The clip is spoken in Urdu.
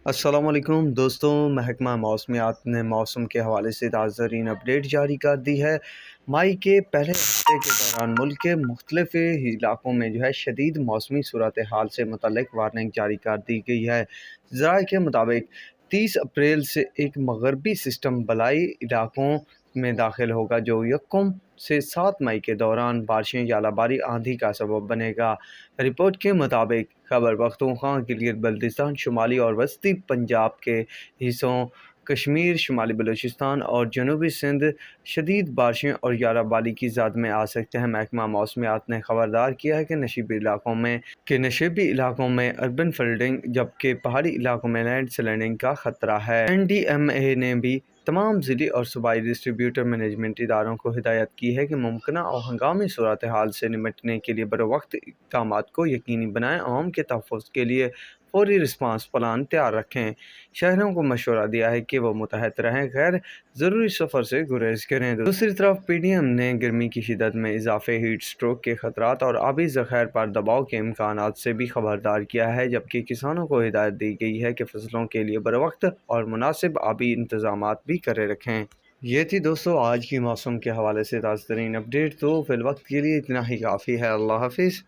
السلام علیکم دوستوں، محکمہ موسمیات نے موسم کے حوالے سے تازہ ترین اپڈیٹ جاری کر دی ہے۔ مئی کے پہلے ہفتے کے دوران ملک کے مختلف علاقوں میں شدید موسمی صورتحال سے متعلق وارننگ جاری کر دی گئی ہے۔ ذرائع کے مطابق 30 اپریل سے ایک مغربی سسٹم بالائی علاقوں میں داخل ہوگا جو یکم سے 7 مئی کے دوران بارشیں یا باری آندھی کا سبب بنے گا۔ رپورٹ کے مطابق خیبر پختونخوا، گلگت بلتستان، شمالی اور وسطی پنجاب کے حصوں، کشمیر، شمالی بلوچستان اور جنوبی سندھ شدید بارشیں اور باری کی زد میں آ سکتے ہیں۔ محکمہ موسمیات نے خبردار کیا ہے کہ نشیبی علاقوں میں اربن فلڈنگ جبکہ پہاڑی علاقوں میں لینڈ سلائڈنگ کا خطرہ ہے۔ NDMA نے بھی تمام ضلعی اور صوبائی ڈسٹربیوٹر مینجمنٹ اداروں کو ہدایت کی ہے کہ ممکنہ اور ہنگامی صورتحال سے نمٹنے کے لیے بروقت اقدامات کو یقینی بنائیں، عوام کے تحفظ کے لیے فوری رسپانس پلان تیار رکھیں۔ شہریوں کو مشورہ دیا ہے کہ وہ متحد رہیں، غیر ضروری سفر سے گریز کریں۔ دوسری طرف PDM نے گرمی کی شدت میں اضافے، ہیٹ اسٹروک کے خطرات اور آبی ذخائر پر دباؤ کے امکانات سے بھی خبردار کیا ہے، جبکہ کسانوں کو ہدایت دی گئی ہے کہ فصلوں کے لیے بروقت اور مناسب آبی انتظامات بھی کرے رکھیں۔ یہ تھی دوستو آج کی موسم کے حوالے سے تازہ ترین اپڈیٹ، تو فی الوقت کے لیے اتنا ہی کافی ہے۔ اللہ حافظ۔